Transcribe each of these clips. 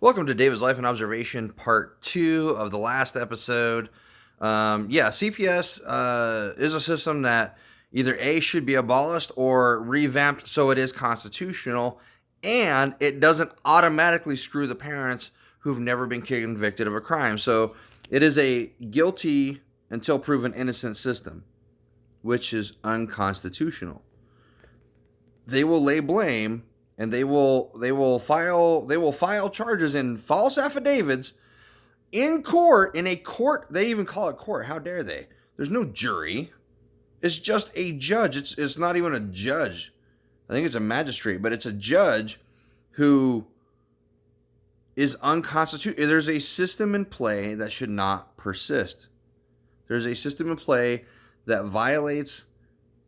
Welcome to David's Life and Observation, part 2 of the last episode. CPS is a system that either A, should be abolished or revamped so it is constitutional, and it doesn't automatically screw the parents who've never been convicted of a crime. So it is a guilty until proven innocent system, which is unconstitutional. They will lay blame and they will file charges in false affidavits in court, in a court. They even call it court. How dare they? There's no jury. It's just a judge. It's not even a judge. I think it's a magistrate, but it's a judge who is unconstitutional. There's a system in play that should not persist. There's a system in play that violates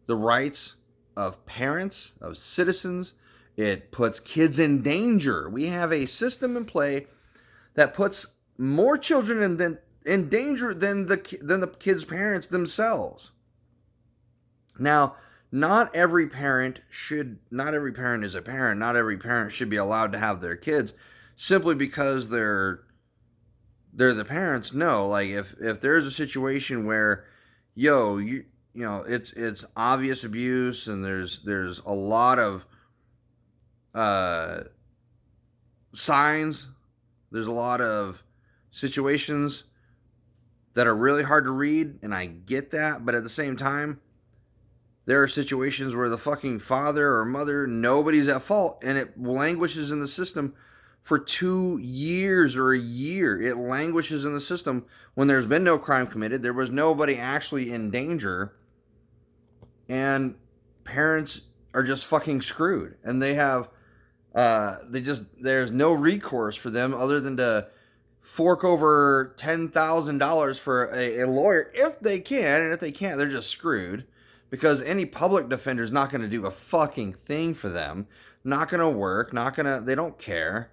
the rights of parents, of citizens. It puts kids in danger. We have a system in play that puts more children in danger than the kids' parents themselves. Now, not every parent is a parent. Not every parent should be allowed to have their kids simply because they're the parents. No, like if there's a situation where it's obvious abuse and there's a lot of signs, there's a lot of situations that are really hard to read, and I get that, but at the same time, there are situations where the fucking father or mother, nobody's at fault, and it languishes in the system for 2 years or a year. It languishes in the system when there's been no crime committed, there was nobody actually in danger, and parents are just fucking screwed, and they have there's no recourse for them other than to fork over $10,000 for a lawyer if they can, and if they can't, they're just screwed because any public defender is not going to do a fucking thing for them. Not going to work. They don't care.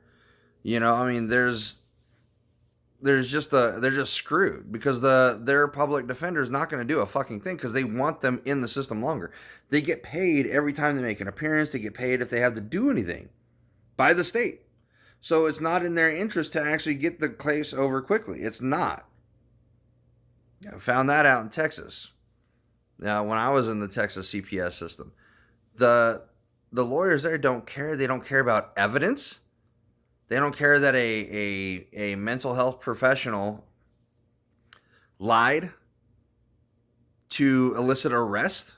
I mean, they're just screwed because their public defender is not going to do a fucking thing because they want them in the system longer. They get paid every time they make an appearance. They get paid if they have to do anything by the state. So it's not in their interest to actually get the case over quickly. It's not. I found that out in Texas. Now, when I was in the Texas CPS system, the lawyers there don't care. They don't care about evidence. They don't care that a mental health professional lied to elicit arrest.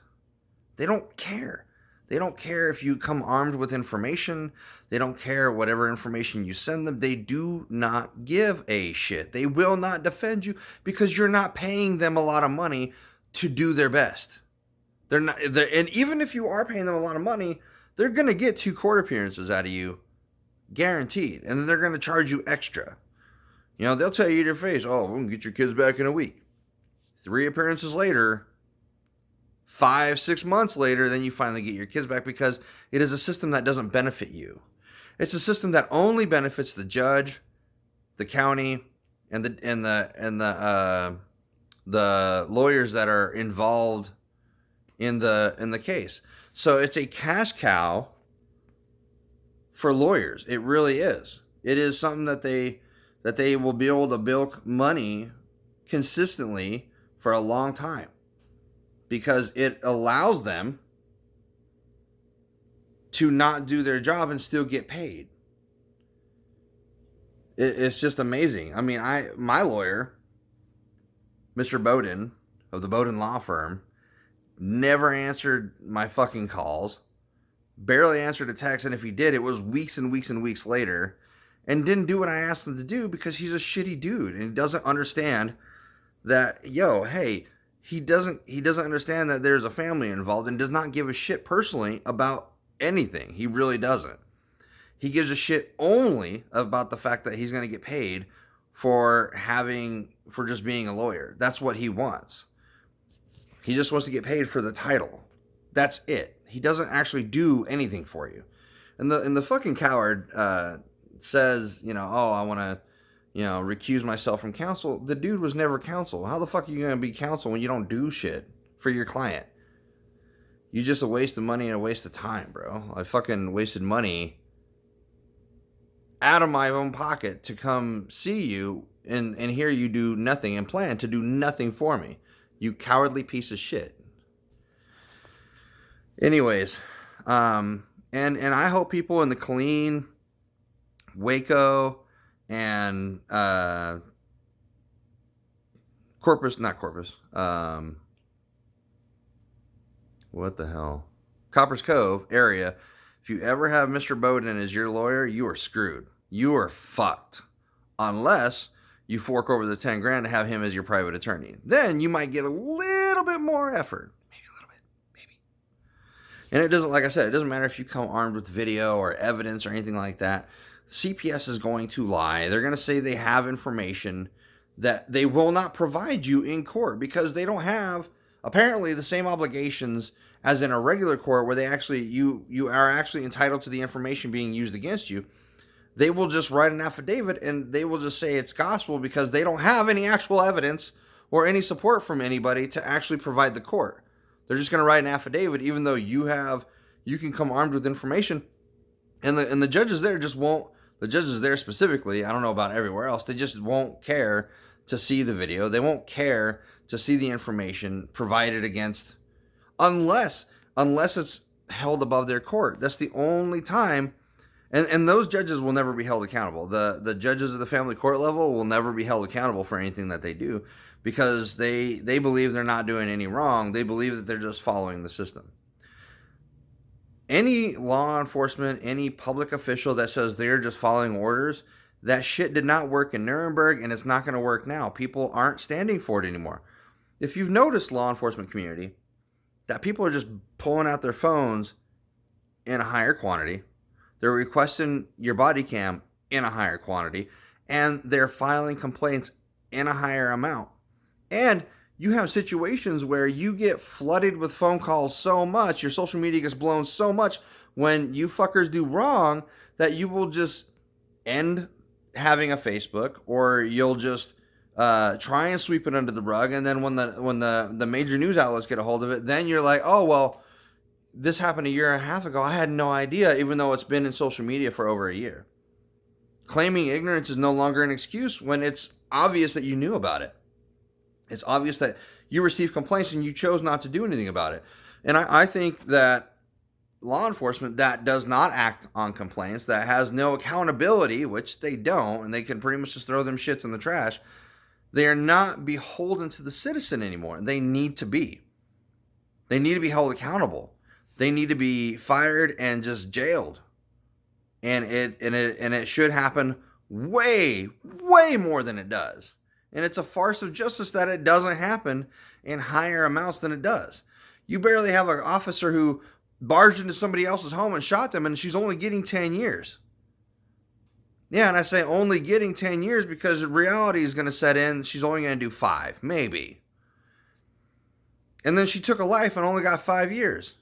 They don't care. They don't care if you come armed with information. They don't care whatever information you send them. They do not give a shit. They will not defend you because you're not paying them a lot of money to do their best. And even if you are paying them a lot of money, they're going to get 2 court appearances out of you, guaranteed. And then they're going to charge you extra. They'll tell you to your face, oh, we'll get your kids back in a week. 3 appearances later, 5-6 months later, then you finally get your kids back because it is a system that doesn't benefit you. It's a system that only benefits the judge, the county, and the lawyers that are involved in the case. So it's a cash cow for lawyers. It really is. It is something that they will be able to bilk money consistently for a long time because it allows them to not do their job and still get paid. It's just amazing. I mean, my lawyer, Mr. Bowden of the Bowden Law Firm, never answered my fucking calls, barely answered a text, and if he did, it was weeks and weeks and weeks later, and didn't do what I asked him to do because he's a shitty dude and he doesn't understand that, hey, he doesn't understand that there's a family involved and does not give a shit personally about anything. He really doesn't. He gives a shit only about the fact that he's going to get paid for just being a lawyer. That's what he wants. He just wants to get paid for the title. That's it. He doesn't actually do anything for you. And the fucking coward says, I want to, recuse myself from counsel. The dude was never counsel. How the fuck are you going to be counsel when you don't do shit for your client? You just a waste of money and a waste of time, bro. I fucking wasted money out of my own pocket to come see you and hear you do nothing and plan to do nothing for me. You cowardly piece of shit. Anyways, and I hope people in the Killeen, Waco, and what the hell? Copper's Cove area, if you ever have Mr. Bowden as your lawyer, you are screwed. You are fucked. Unless you fork over the 10 grand to have him as your private attorney. Then you might get a little bit more effort. Maybe a little bit. Maybe. And it doesn't, like I said, it doesn't matter if you come armed with video or evidence or anything like that. CPS is going to lie. They're going to say they have information that they will not provide you in court because they don't have apparently the same obligations as in a regular court where they actually you are actually entitled to the information being used against you. They will just write an affidavit and they will just say it's gospel because they don't have any actual evidence or any support from anybody to actually provide the court. They're just going to write an affidavit even though you can come armed with information, and the judges there just won't. The judges there specifically, I don't know about everywhere else, they just won't care to see the video. They won't care to see the information provided against unless it's held above their court. That's the only time. And those judges will never be held accountable. The judges of the family court level will never be held accountable for anything that they do because they believe they're not doing any wrong. They believe that they're just following the system. Any law enforcement, any public official that says they're just following orders, that shit did not work in Nuremberg and it's not going to work now. People aren't standing for it anymore. If you've noticed, law enforcement community, that people are just pulling out their phones in a higher quantity. They're requesting your body cam in a higher quantity, and they're filing complaints in a higher amount. And you have situations where you get flooded with phone calls so much, your social media gets blown so much when you fuckers do wrong that you will just end having a Facebook, or you'll just try and sweep it under the rug. And then when the major news outlets get a hold of it, then you're like, oh, well, this happened a year and a half ago. I had no idea, even though it's been in social media for over a year. Claiming ignorance is no longer an excuse when it's obvious that you knew about it. It's obvious that you received complaints and you chose not to do anything about it. And I think that law enforcement that does not act on complaints, that has no accountability, which they don't, and they can pretty much just throw them shits in the trash, they are not beholden to the citizen anymore. They need to be. They need to be held accountable. They need to be fired and just jailed. And it should happen way, way more than it does. And it's a farce of justice that it doesn't happen in higher amounts than it does. You barely have an officer who barged into somebody else's home and shot them, and she's only getting 10 years. Yeah, and I say only getting 10 years because reality is going to set in. She's only going to do 5, maybe. And then she took a life and only got 5 years.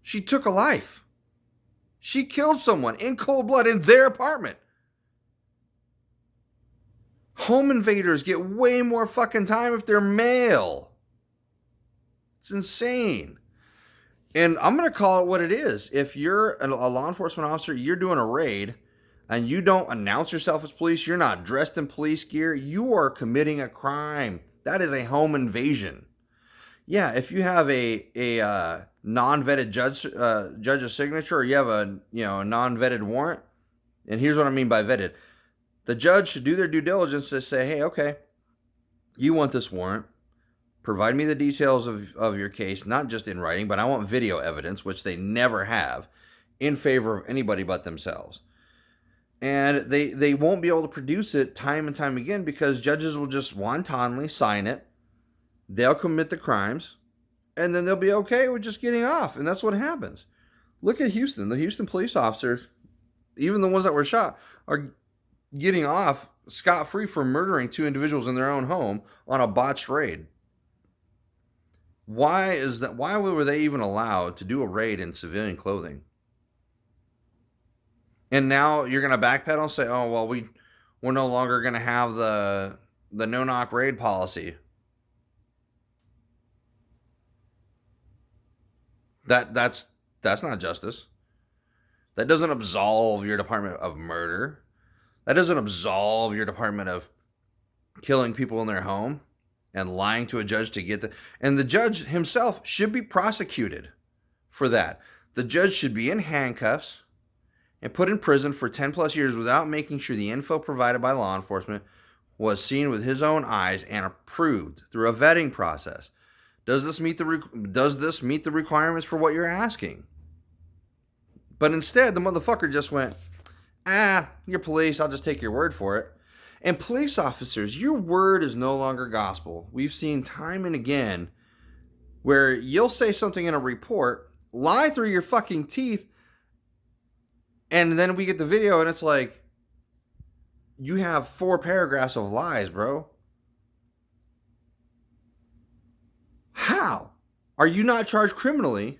She took a life. She killed someone in cold blood in their apartment. Home invaders get way more fucking time if they're male. It's insane. And I'm going to call it what it is. If you're a law enforcement officer, you're doing a raid, and you don't announce yourself as police, you're not dressed in police gear, you are committing a crime. That is a home invasion. Yeah, if you have a non-vetted judge's signature, or you have a non-vetted warrant, and here's what I mean by vetted. The judge should do their due diligence to say, hey, okay, you want this warrant. Provide me the details of your case, not just in writing, but I want video evidence, which they never have, in favor of anybody but themselves. And they won't be able to produce it time and time again because judges will just wantonly sign it. They'll commit the crimes, and then they'll be okay with just getting off. And that's what happens. Look at Houston. The Houston police officers, even the ones that were shot, are getting off scot-free for murdering 2 individuals in their own home on a botched raid. Why is that? Why were they even allowed to do a raid in civilian clothing? And now you're going to backpedal and say, oh, well, we're no longer going to have the no-knock raid policy. That's not justice. That doesn't absolve your department of murder. That doesn't absolve your department of killing people in their home and lying to a judge to get the... And the judge himself should be prosecuted for that. The judge should be in handcuffs and put in prison for 10 plus years without making sure the info provided by law enforcement was seen with his own eyes and approved through a vetting process. Does this meet the requirements for what you're asking? But instead, the motherfucker just went, you're police, I'll just take your word for it. And police officers, your word is no longer gospel. We've seen time and again where you'll say something in a report, lie through your fucking teeth, and then we get the video and it's like, you have 4 paragraphs of lies, bro. How are you not charged criminally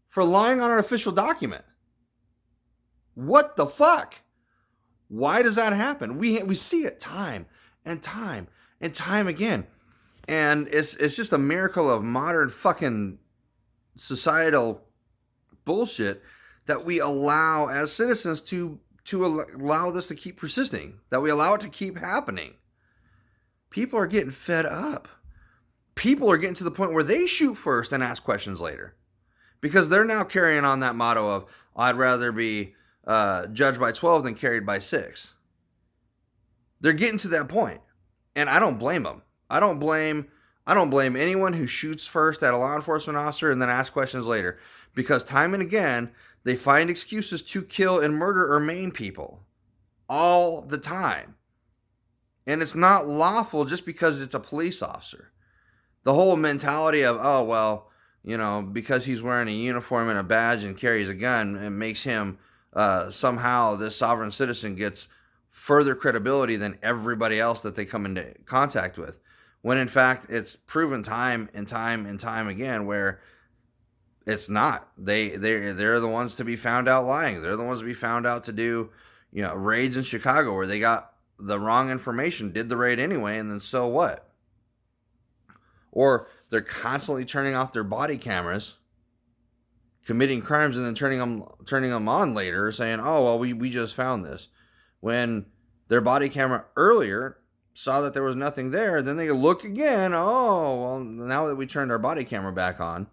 for lying on an official document? What the fuck? Why does that happen? We see it time and time and time again. And it's just a miracle of modern fucking societal bullshit that we allow as citizens to allow this to keep persisting, that we allow it to keep happening. People are getting fed up. People are getting to the point where they shoot first and ask questions later. Because they're now carrying on that motto of, I'd rather be judged by 12 than carried by 6. They're getting to that point. And I don't blame them. I don't blame anyone who shoots first at a law enforcement officer and then asks questions later. Because time and again, they find excuses to kill and murder or maim people. All the time. And it's not lawful just because it's a police officer. The whole mentality of, oh, well, because he's wearing a uniform and a badge and carries a gun, it makes him somehow this sovereign citizen gets further credibility than everybody else that they come into contact with. When in fact, it's proven time and time and time again where it's not. They're the ones to be found out lying. They're the ones to be found out to do, raids in Chicago where they got the wrong information, did the raid anyway, and then so what? Or they're constantly turning off their body cameras, committing crimes, and then turning them on later, saying, "Oh, well, we just found this," when their body camera earlier saw that there was nothing there. Then they look again. Oh, well, now that we turned our body camera back on,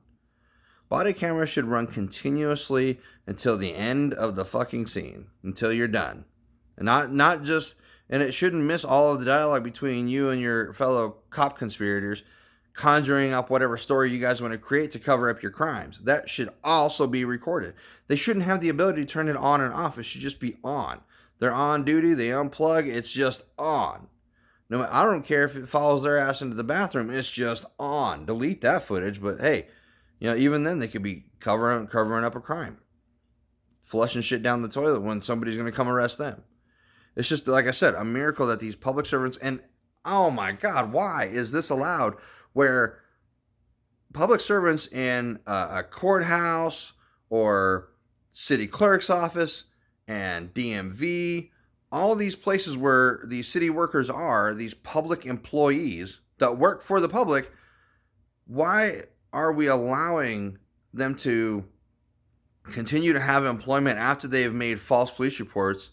body cameras should run continuously until the end of the fucking scene, until you're done, and not just. And it shouldn't miss all of the dialogue between you and your fellow cop conspirators, conjuring up whatever story you guys want to create to cover up your crimes. That should also be recorded. They shouldn't have the ability to turn it on and off. It should just be on. They're on duty. They unplug. It's just on. No, I don't care if it follows their ass into the bathroom. It's just on. Delete that footage. But hey, even then they could be covering up a crime, flushing shit down the toilet when somebody's going to come arrest them. It's just, like I said, a miracle that these public servants, and oh my God, why is this allowed? Where public servants in a courthouse or city clerk's office and DMV, all these places where these city workers are, these public employees that work for the public, why are we allowing them to continue to have employment after they have made false police reports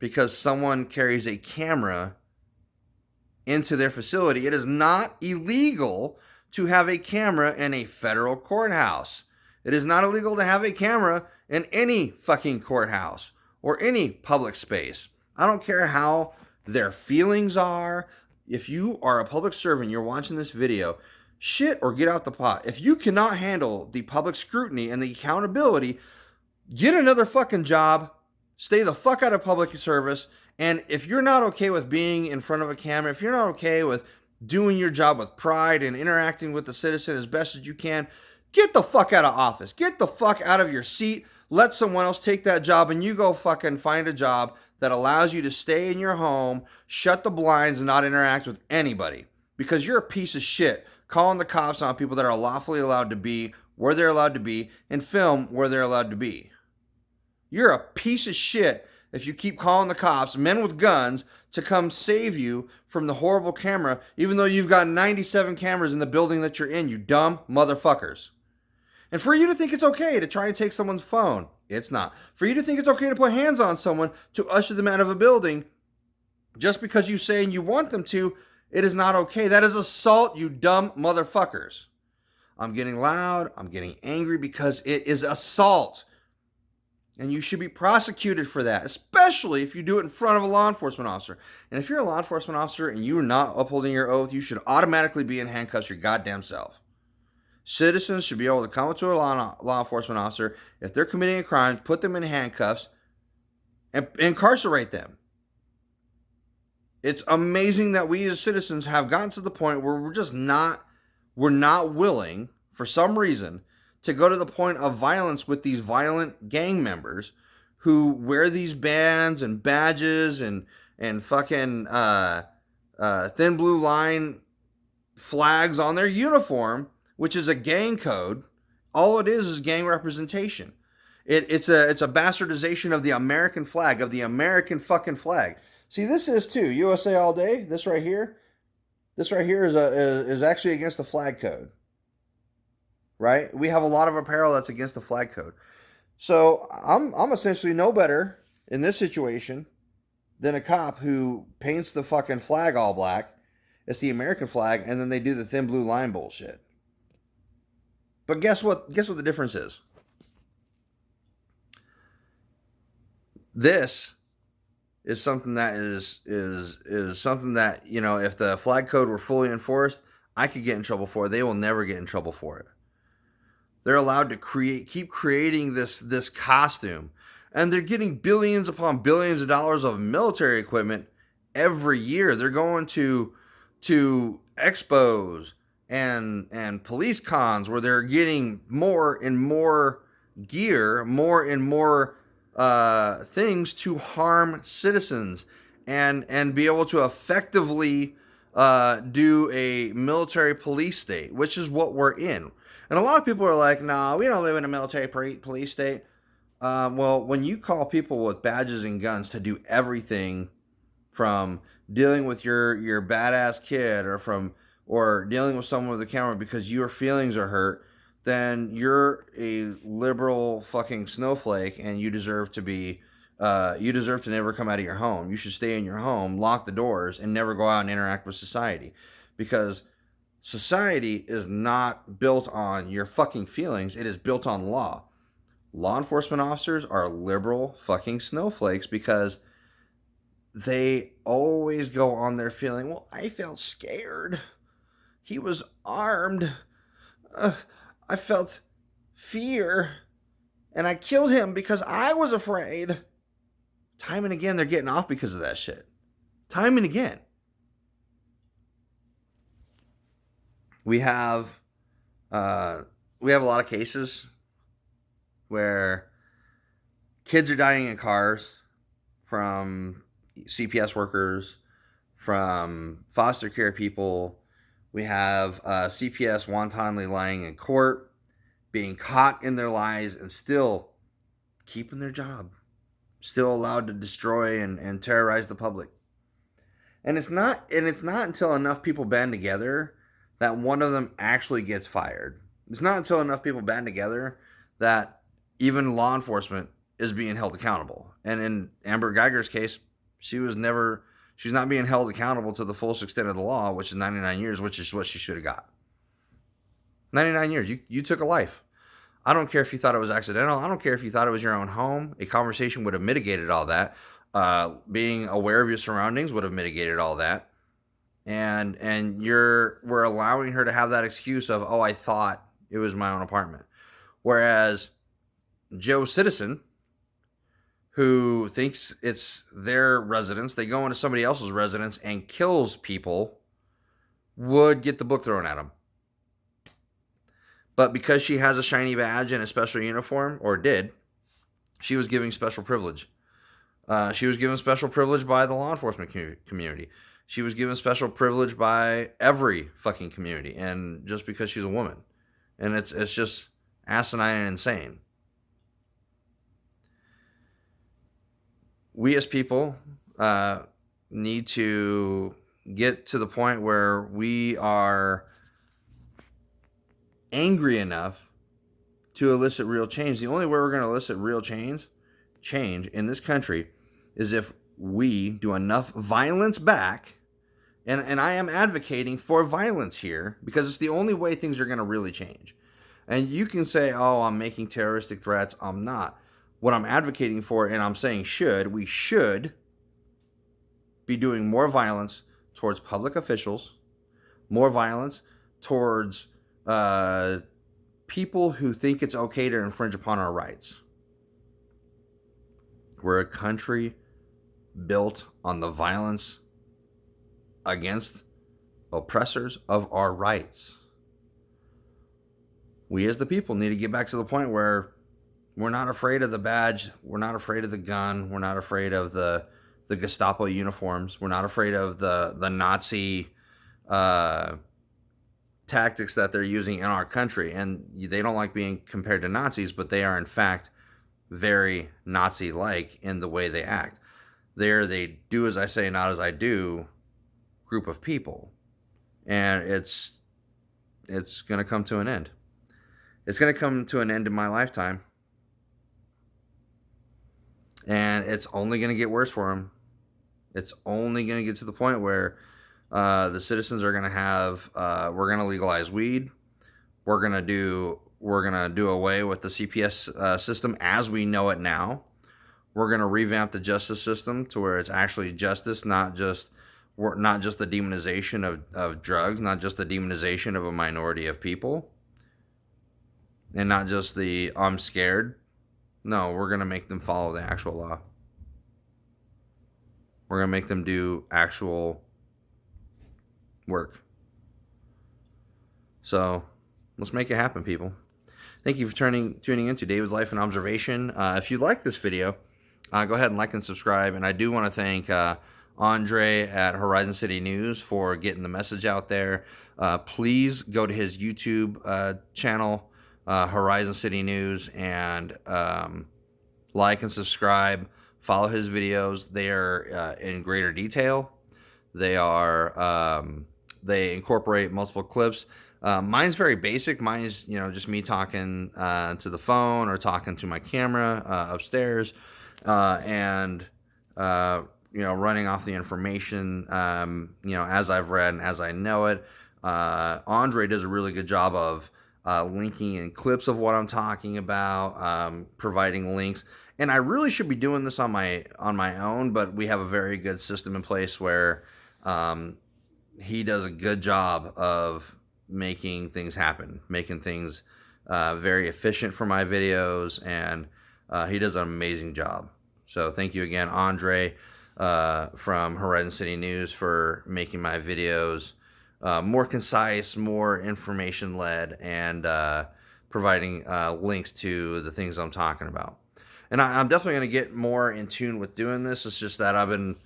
because someone carries a camera into their facility? It is not illegal to have a camera in a federal courthouse. It is not illegal to have a camera in any fucking courthouse or any public space. I don't care how their feelings are. If you are a public servant, you're watching this video, shit or get out the pot. If you cannot handle the public scrutiny and the accountability, get another fucking job. Stay the fuck out of public service. And if you're not okay with being in front of a camera, if you're not okay with doing your job with pride and interacting with the citizen as best as you can, get the fuck out of office. Get the fuck out of your seat. Let someone else take that job and you go fucking find a job that allows you to stay in your home, shut the blinds, and not interact with anybody. Because you're a piece of shit calling the cops on people that are lawfully allowed to be where they're allowed to be and film where they're allowed to be. You're a piece of shit if you keep calling the cops, men with guns, to come save you from the horrible camera, even though you've got 97 cameras in the building that you're in, you dumb motherfuckers. And for you to think it's okay to try to take someone's phone, It's not. For you to think it's okay to put hands on someone to usher them out of a building just because you say and you want them to, it is not okay. That is assault, you dumb motherfuckers. I'm getting loud. I'm getting angry because it is assault. And you should be prosecuted for that, especially if you do it in front of a law enforcement officer. And if you're a law enforcement officer and you're not upholding your oath, you should automatically be in handcuffs your goddamn self. Citizens should be able to come up to a law enforcement officer if they're committing a crime, put them in handcuffs, and incarcerate them. It's amazing that we as citizens have gotten to the point where we're not willing, for some reason, to go to the point of violence with these violent gang members who wear these bands and badges and fucking thin blue line flags on their uniform, which is a gang code. All it is gang representation. It's a bastardization of the American flag, of the American fucking flag. See, this is too USA all day. This right here is actually against the flag code. Right? We have a lot of apparel that's against the flag code. So I'm essentially no better in this situation than a cop who paints the fucking flag all black. It's the American flag, and then they do the thin blue line bullshit. But guess what? Guess what the difference is? This is something that is something that, you know, if the flag code were fully enforced, I could get in trouble for it. They will never get in trouble for it. They're allowed to keep creating this costume, and they're getting billions upon billions of dollars of military equipment every year. They're going to expos and police cons where they're getting more and more gear, more and more things to harm citizens and be able to effectively do a military police state, which is what we're in. And a lot of people are like, no, we don't live in a military police state. Well, when you call people with badges and guns to do everything from dealing with your badass kid or dealing with someone with a camera because your feelings are hurt, then you're a liberal fucking snowflake and you deserve to never come out of your home. You should stay in your home, lock the doors, and never go out and interact with society. Because society is not built on your fucking feelings. It is built on law. Law enforcement officers are liberal fucking snowflakes because they always go on their feeling, well, I felt scared. He was armed. I felt fear. And I killed him because I was afraid. Time and again, they're getting off because of that shit. Time and again. We have a lot of cases where kids are dying in cars from CPS workers, from foster care people. We have CPS wantonly lying in court, being caught in their lies, and still keeping their job, still allowed to destroy and terrorize the public. And it's not until enough people band together that one of them actually gets fired. It's not until enough people band together that even law enforcement is being held accountable. And in Amber Guyger's case, she's not being held accountable to the fullest extent of the law, which is 99 years, which is what she should have got. 99 years. You took a life. I don't care if you thought it was accidental. I don't care if you thought it was your own home. A conversation would have mitigated all that. Being aware of your surroundings would have mitigated all that. And we're allowing her to have that excuse of, oh, I thought it was my own apartment. Whereas Joe Citizen, who thinks it's their residence, they go into somebody else's residence and kills people, would get the book thrown at him. But because she has a shiny badge and a special uniform, or did, she was given special privilege. She was given special privilege by the law enforcement community. She was given special privilege by every fucking community, and just because she's a woman. And it's just asinine and insane. We as people need to get to the point where we are angry enough to elicit real change. The only way we're going to elicit real change in this country is if we do enough violence back. And I am advocating for violence here because it's the only way things are going to really change. And you can say, oh, I'm making terroristic threats. I'm not. What I'm advocating for, and I'm saying we should be doing more violence towards public officials, more violence towards people who think it's okay to infringe upon our rights. We're a country built on the violence against oppressors of our rights. We as the people need to get back to the point where we're not afraid of the badge, we're not afraid of the gun, we're not afraid of the Gestapo uniforms, we're not afraid of the Nazi tactics that they're using in our country. And they don't like being compared to Nazis, but they are in fact very Nazi-like in the way they act. They do as I say, not as I do group of people. And it's going to come to an end. It's going to come to an end in my lifetime. And it's only going to get worse for them. It's only going to get to the point where the citizens are going to have, we're going to legalize weed. We're going to do away with the CPS system as we know it now. We're going to revamp the justice system to where it's actually justice, not just the demonization of drugs, not just the demonization of a minority of people, and not just the I'm scared. No, we're going to make them follow the actual law. We're going to make them do actual work. So let's make it happen, people. Thank you for tuning into David's Life and Observation. If you like this video, go ahead and like and subscribe. And I do want to thank Andre at Horizon City News for getting the message out there. Please go to his YouTube channel, Horizon City News, and like and subscribe. Follow his videos. They are in greater detail. They incorporate multiple clips. Mine's very basic. Mine's just me talking to the phone or talking to my camera upstairs, and running off the information as I've read and as I know it. Andre does a really good job of linking in clips of what I'm talking about, providing links. And I really should be doing this on my own, but we have a very good system in place where he does a good job of making things happen, making things very efficient for my videos, and he does an amazing job. So thank you again, Andre, from Horizon City News, for making my videos more concise, more information-led, and providing links to the things I'm talking about. And I'm definitely going to get more in tune with doing this. It's just that I've been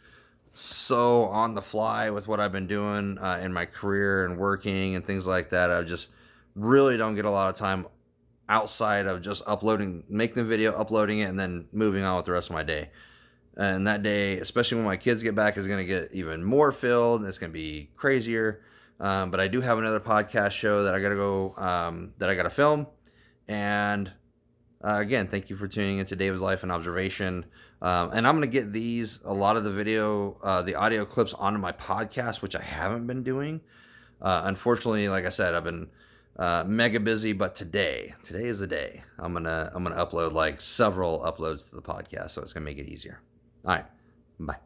so on the fly with what I've been doing in my career and working and things like that. I just really don't get a lot of time outside of just making the video, uploading it, and then moving on with the rest of my day. And that day, especially when my kids get back, is going to get even more filled, and it's going to be crazier. But I do have another podcast show that I got to go, that I got to film. And again, thank you for tuning into David's Life and Observation. And I'm going to get a lot of the audio clips onto my podcast, which I haven't been doing. Unfortunately, like I said, I've been mega busy, but today is the day. I'm gonna upload like several uploads to the podcast, so it's gonna make it easier. All right, bye.